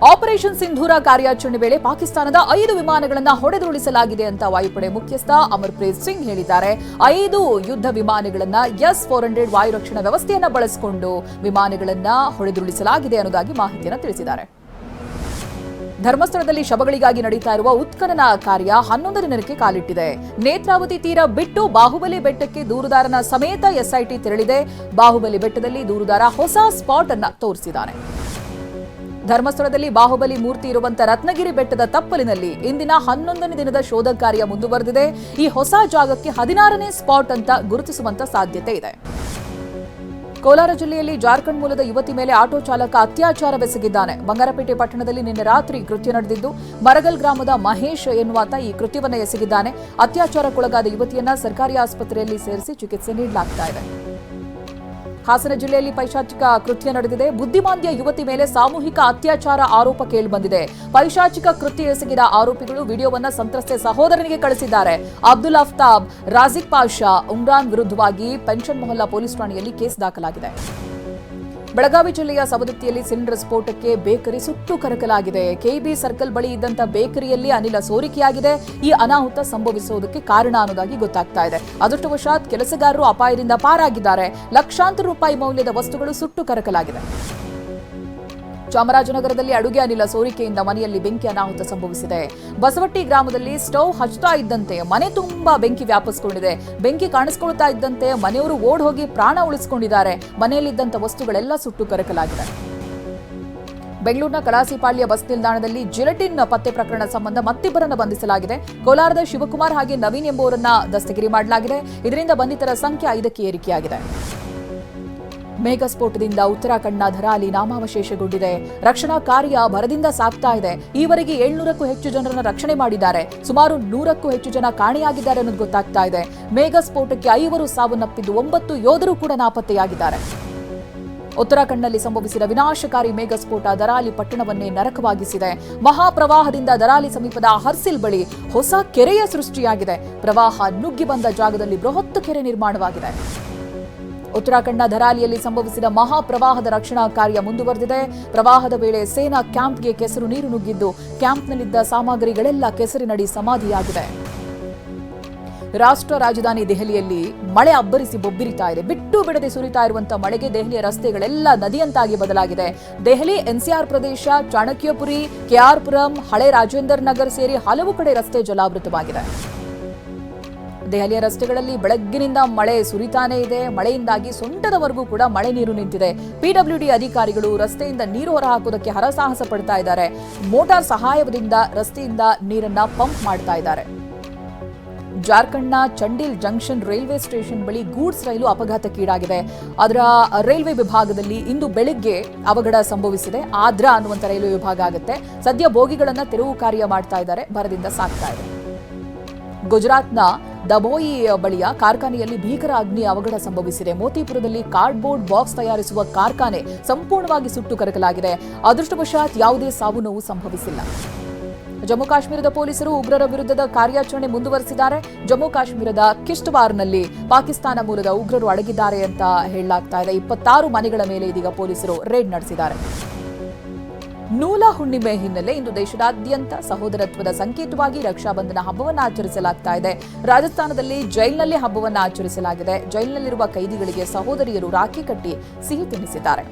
Operation ಸಿಂಧೂರ ಕಾರ್ಯಾಚರಣೆ ವೇಳೆ ಪಾಕಿಸ್ತಾನದ 5 ವಿಮಾನಗಳನ್ನು ಹೊಡೆದುರುಳಿಸಲಾಗಿದೆ ಅಂತ ವಾಯುಪಡೆ ಮುಖ್ಯಸ್ಥ ಅಮರ್ಪ್ರೀತ್ ಸಿಂಗ್ ಹೇಳಿದ್ದಾರೆ. 5 ಯುದ್ಧ ವಿಮಾನಗಳನ್ನು S-400 ವಾಯು ರಕ್ಷಣಾ ವ್ಯವಸ್ಥೆಯನ್ನು ಬಳಸಿಕೊಂಡು ವಿಮಾನಗಳನ್ನು ಹೊಡೆದುರುಳಿಸಲಾಗಿದೆ ಅನ್ನೋದಾಗಿ ಮಾಹಿತಿಯನ್ನು ತಿಳಿಸಿದ್ದಾರೆ. ಧರ್ಮಸ್ಥಳದಲ್ಲಿ ಶವಗಳಿಗಾಗಿ ನಡೀತಾ ಇರುವ ಉತ್ಖನನ ಕಾರ್ಯ 11ನೇ ದಿನಕ್ಕೆ ಕಾಲಿಟ್ಟಿದೆ. ನೇತ್ರಾವತಿ ತೀರ ಬಿಟ್ಟು ಬಾಹುಬಲಿ ಬೆಟ್ಟಕ್ಕೆ ದೂರುದಾರನ ಸಮೇತ ಎಸ್ಐಟಿ ತೆರಳಿದೆ. ಬಾಹುಬಲಿ ಬೆಟ್ಟದಲ್ಲಿ ದೂರುದಾರ ಹೊಸ ಸ್ಪಾಟ್ ಅನ್ನ ತೋರಿಸಿದ್ದಾನೆ. ಧರ್ಮಸ್ಥಳದಲ್ಲಿ ಬಾಹುಬಲಿ ಮೂರ್ತಿ ಇರುವಂತ ರತ್ನಗಿರಿ ಬೆಟ್ಟದ ತಪ್ಪಲಿನಲ್ಲಿ ಇಂದಿನ 11ನೇ ದಿನದ ಶೋಧ ಕಾರ್ಯ ಮುಂದುವರೆದಿದೆ. ಈ ಹೊಸ ಜಾಗಕ್ಕೆ 16ನೇ ಸ್ಪಾಟ್ ಅಂತ ಗುರುತಿಸುವಂತ ಸಾಧ್ಯತೆ ಇದೆ. ಕೋಲಾರ ಜಿಲ್ಲೆಯಲ್ಲಿ ಜಾರ್ಖಂಡ್ ಮೂಲದ ಯುವತಿ ಮೇಲೆ ಆಟೋ ಚಾಲಕ ಅತ್ಯಾಚಾರವೆಸಗಿದ್ದಾನೆ. ಬಂಗಾರಪೇಟೆ ಪಟ್ಟಣದಲ್ಲಿ ನಿನ್ನೆ ರಾತ್ರಿ ಕೃತ್ಯ ನಡೆದಿದ್ದು, ಮರಗಲ್ ಗ್ರಾಮದ ಮಹೇಶ್ ಎನ್ನುವಾತ ಈ ಕೃತ್ಯವನ್ನು ಎಸಗಿದ್ದಾನೆ. ಅತ್ಯಾಚಾರಕ್ಕೊಳಗಾದ ಯುವತಿಯನ್ನ ಸರ್ಕಾರಿ ಆಸ್ಪತ್ರೆಯಲ್ಲಿ ಸೇರಿಸಿ ಚಿಕಿತ್ಸೆ ನೀಡಲಾಗ್ತಾ ಇದೆ. ಹಾಸನ ಜಿಲ್ಲೆಯಲ್ಲಿ ಪೈಶಾಚಿಕ ಕೃತ್ಯ ನಡೆದಿದೆ. ಬುದ್ಧಿಮಾಂದ್ಯ ಯುವತಿ ಮೇಲೆ ಸಾಮೂಹಿಕ ಅತ್ಯಾಚಾರ ಆರೋಪ ಕೇಳಿಬಂದಿದೆ. ಪೈಶಾಚಿಕ ಕೃತ್ಯ ಎಸಗಿದ ಆರೋಪಿಗಳು ವಿಡಿಯೋವನ್ನ ಸಂತ್ರಸ್ತೆ ಸಹೋದರನಿಗೆ ಕಳಿಸಿದ್ದಾರೆ. ಅಬ್ದುಲ್ ಅಫ್ತಾಬ್, ರಾಜಿಕ್ ಪಾಷಾ, ಉಮ್ರಾನ್ ವಿರುದ್ಧವಾಗಿ ಪೆನ್ಷನ್ ಮೊಹಲ್ಲಾ ಪೊಲೀಸ್ ಠಾಣೆಯಲ್ಲಿ ಕೇಸ್ ದಾಖಲಾಗಿದೆ. ಬೆಳಗಾವಿ ಜಿಲ್ಲೆಯ ಸವದತ್ತಿಯಲ್ಲಿ ಸಿಲಿಂಡರ್ ಸ್ಫೋಟಕ್ಕೆ ಬೇಕರಿ ಸುಟ್ಟು ಕರಕಲಾಗಿದೆ. ಕೆಬಿ ಸರ್ಕಲ್ ಬಳಿ ಇದ್ದಂತ ಬೇಕರಿಯಲ್ಲಿ ಅನಿಲ ಸೋರಿಕೆಯಾಗಿದೆ. ಈ ಅನಾಹುತ ಸಂಭವಿಸುವುದಕ್ಕೆ ಕಾರಣ ಅನ್ನೋದಾಗಿ ಗೊತ್ತಾಗ್ತಾ ಇದೆ. ಅದೃಷ್ಟವಶಾತ್ ಕೆಲಸಗಾರರು ಅಪಾಯದಿಂದ ಪಾರಾಗಿದ್ದಾರೆ. ಲಕ್ಷಾಂತರ ರೂಪಾಯಿ ಮೌಲ್ಯದ ವಸ್ತುಗಳು ಸುಟ್ಟು ಕರಕಲಾಗಿದೆ. ಚಾಮರಾಜನಗರದಲ್ಲಿ ಅಡುಗೆ ಅನಿಲ ಸೋರಿಕೆಯಿಂದ ಮನೆಯಲ್ಲಿ ಬೆಂಕಿ ಅನಾಹುತ ಸಂಭವಿಸಿದೆ. ಬಸವಟ್ಟಿ ಗ್ರಾಮದಲ್ಲಿ ಸ್ಟವ್ ಹಚ್ಚುತ್ತಾ ಇದ್ದಂತೆ ಮನೆ ತುಂಬಾ ಬೆಂಕಿ ವ್ಯಾಪಿಸಿಕೊಂಡಿದೆ. ಬೆಂಕಿ ಕಾಣಿಸಿಕೊಳ್ತಾ ಇದ್ದಂತೆ ಮನೆಯವರು ಓಡ್ ಹೋಗಿ ಪ್ರಾಣ ಉಳಿಸಿಕೊಂಡಿದ್ದಾರೆ. ಮನೆಯಲ್ಲಿದ್ದಂತ ವಸ್ತುಗಳೆಲ್ಲ ಸುಟ್ಟು ಕರಕಲಾಗಿದೆ. ಬೆಂಗಳೂರಿನ ಕಳಾಸಿಪಾಳ್ಯ ಬಸ್ ನಿಲ್ದಾಣದಲ್ಲಿ ಜಿಲೆಟಿನ್ ಪತ್ತೆ ಪ್ರಕರಣ ಸಂಬಂಧ ಮತ್ತಿಬ್ಬರನ್ನು ಬಂಧಿಸಲಾಗಿದೆ. ಕೋಲಾರದ ಶಿವಕುಮಾರ್ ಹಾಗೆ ನವೀನ್ ಎಂಬುವರನ್ನ ದಸ್ತಗಿರಿ ಮಾಡಲಾಗಿದೆ. ಇದರಿಂದ ಬಂಧಿತರ ಸಂಖ್ಯೆ 5ಕ್ಕೆ ಏರಿಕೆಯಾಗಿದೆ. ಮೇಘಸ್ಫೋಟದಿಂದ ಉತ್ತರಾಖಂಡ್ನ ಧರಾಲಿ ನಾಮಾವಶೇಷಗೊಂಡಿದೆ. ರಕ್ಷಣಾ ಕಾರ್ಯ ಭರದಿಂದ ಸಾಗ್ತಾ ಇದೆ. ಈವರೆಗೆ 700ಕ್ಕೂ ಹೆಚ್ಚು ಜನರನ್ನು ರಕ್ಷಣೆ ಮಾಡಿದ್ದಾರೆ. ಸುಮಾರು 100ಕ್ಕೂ ಹೆಚ್ಚು ಜನ ಕಾಣೆಯಾಗಿದ್ದಾರೆ ಅನ್ನೋದು ಗೊತ್ತಾಗ್ತಾ ಇದೆ. ಮೇಘಸ್ಫೋಟಕ್ಕೆ 5 ಸಾವನ್ನಪ್ಪಿದ್ದು 9 ಯೋಧರು ಕೂಡ ನಾಪತ್ತೆಯಾಗಿದ್ದಾರೆ. ಉತ್ತರಾಖಂಡ್ನಲ್ಲಿ ಸಂಭವಿಸಿದ ವಿನಾಶಕಾರಿ ಮೇಘಸ್ಫೋಟ ದರಾಲಿ ಪಟ್ಟಣವನ್ನೇ ನರಕವಾಗಿಸಿದೆ. ಮಹಾಪ್ರವಾಹದಿಂದ ದರಾಲಿ ಸಮೀಪದ ಹರ್ಸಿಲ್ ಬಳಿ ಹೊಸ ಕೆರೆಯ ಸೃಷ್ಟಿಯಾಗಿದೆ. ಪ್ರವಾಹ ನುಗ್ಗಿ ಬಂದ ಜಾಗದಲ್ಲಿ ಬೃಹತ್ ಕೆರೆ ನಿರ್ಮಾಣವಾಗಿದೆ. ಉತ್ತರಾಖಂಡ್ನ ಧರಾಲಿಯಲ್ಲಿ ಸಂಭವಿಸಿದ ಮಹಾಪ್ರವಾಹದ ರಕ್ಷಣಾ ಕಾರ್ಯ ಮುಂದುವರೆದಿದೆ. ಪ್ರವಾಹದ ವೇಳೆ ಸೇನಾ ಕ್ಯಾಂಪ್ಗೆ ಕೆಸರು ನೀರು ನುಗ್ಗಿದ್ದು, ಕ್ಯಾಂಪ್ನಲ್ಲಿದ್ದ ಸಾಮಗ್ರಿಗಳೆಲ್ಲ ಕೆಸರಿನಡಿ ಸಮಾಧಿಯಾಗಿದೆ. ರಾಷ್ಟ್ರ ರಾಜಧಾನಿ ದೆಹಲಿಯಲ್ಲಿ ಮಳೆ ಅಬ್ಬರಿಸಿ ಬೊಬ್ಬಿರಿತಾ ಇದೆ. ಬಿಟ್ಟು ಬಿಡದೆ ಸುರಿತಾ ಇರುವಂತಹ ಮಳೆಗೆ ದೆಹಲಿಯ ರಸ್ತೆಗಳೆಲ್ಲ ನದಿಯಂತಾಗಿ ಬದಲಾಗಿದೆ. ದೆಹಲಿ ಎನ್ಸಿಆರ್ ಪ್ರದೇಶ, ಚಾಣಕ್ಯಪುರಿ, ಕೆಆರ್ಪುರಂ, ಹಳೆ ರಾಜೇಂದ್ರ ನಗರ್ ಸೇರಿ ಹಲವು ಕಡೆ ರಸ್ತೆ ಜಲಾವೃತವಾಗಿದೆ. ದೆಹಲಿಯ ರಸ್ತೆಗಳಲ್ಲಿ ಬೆಳಗ್ಗಿನಿಂದ ಮಳೆ ಸುರಿತಾನೇ ಇದೆ. ಮಳೆಯಿಂದಾಗಿ ಸೊಂಟದವರೆಗೂ ಕೂಡ ಮಳೆ ನೀರು ನಿಂತಿದೆ. ಪಿಡಬ್ಲ್ಯೂಡಿ ಅಧಿಕಾರಿಗಳು ರಸ್ತೆಯಿಂದ ನೀರು ಹೊರಹಾಕುವುದಕ್ಕೆ ಹರಸಾಹಸ ಪಡ್ತಾ ಇದ್ದಾರೆ. ಮೋಟಾರ್ ಸಹಾಯದಿಂದ ರಸ್ತೆಯಿಂದ ನೀರನ್ನ ಪಂಪ್ ಮಾಡ್ತಾ ಇದ್ದಾರೆ. ಜಾರ್ಖಂಡ್ನ ಚಂಡೀಲ್ ಜಂಕ್ಷನ್ ರೈಲ್ವೆ ಸ್ಟೇಷನ್ ಬಳಿ ಗೂಡ್ಸ್ ರೈಲು ಅಪಘಾತಕ್ಕೀಡಾಗಿದೆ. ಅದರ ರೈಲ್ವೆ ವಿಭಾಗದಲ್ಲಿ ಇಂದು ಬೆಳಿಗ್ಗೆ ಅವಘಡ ಸಂಭವಿಸಿದೆ. ಆದ್ರಾ ಅನ್ನುವಂಥ ರೈಲ್ವೆ ವಿಭಾಗ ಆಗುತ್ತೆ. ಸದ್ಯ ಬೋಗಿಗಳನ್ನ ತೆರವು ಕಾರ್ಯ ಮಾಡ್ತಾ ಇದ್ದಾರೆ. ಭರದಿಂದ ಸಾಗ್ತಾ ಇದೆ. ಗುಜರಾತ್ನ ದಬೋಯಿ ಬಳಿಯ ಕಾರ್ಖಾನೆಯಲ್ಲಿ ಭೀಕರ ಅಗ್ನಿ ಅವಘಡ ಸಂಭವಿಸಿದೆ. ಮೋತಿಪುರದಲ್ಲಿ ಕಾರ್ಡ್ಬೋರ್ಡ್ ಬಾಕ್ಸ್ ತಯಾರಿಸುವ ಕಾರ್ಖಾನೆ ಸಂಪೂರ್ಣವಾಗಿ ಸುಟ್ಟು ಕರಕಲಾಗಿದೆ. ಅದೃಷ್ಟವಶಾತ್ ಯಾವುದೇ ಸಾವು ನೋವು ಸಂಭವಿಸಿಲ್ಲ. ಜಮ್ಮು ಕಾಶ್ಮೀರದ ಪೊಲೀಸರು ಉಗ್ರರ ವಿರುದ್ಧದ ಕಾರ್ಯಾಚರಣೆ ಮುಂದುವರೆಸಿದ್ದಾರೆ. ಜಮ್ಮು ಕಾಶ್ಮೀರದ ಕಿಶ್ತವಾರ್ನಲ್ಲಿ ಪಾಕಿಸ್ತಾನ ಮೂಲದ ಉಗ್ರರು ಅಡಗಿದ್ದಾರೆ ಅಂತ ಹೇಳಲಾಗ್ತಾ ಇದೆ. 26 ಮನೆಗಳ ಮೇಲೆ ಇದೀಗ ಪೊಲೀಸರು ರೇಡ್ ನಡೆಸಿದ್ದಾರೆ. ನೂಲ ಹುಣ್ಣಿಮೆ ಹಿನ್ನೆಲೆ ಇಂದು ದೇಶದಾದ್ಯಂತ ಸಹೋದರತ್ವದ ಸಂಕೇತವಾಗಿ ರಕ್ಷಾಬಂಧನ ಹಬ್ಬವನ್ನು ಆಚರಿಸಲಾಗ್ತಾ ಇದೆ. ರಾಜಸ್ಥಾನದಲ್ಲಿ ಜೈಲಿನಲ್ಲಿ ಹಬ್ಬವನ್ನು ಆಚರಿಸಲಾಗಿದೆ. ಜೈಲಿನಲ್ಲಿರುವ ಕೈದಿಗಳಿಗೆ ಸಹೋದರಿಯರು ರಾಖಿ ಕಟ್ಟಿ ಸಿಹಿ ತಿನ್ನಿಸಿದ್ದಾರೆ.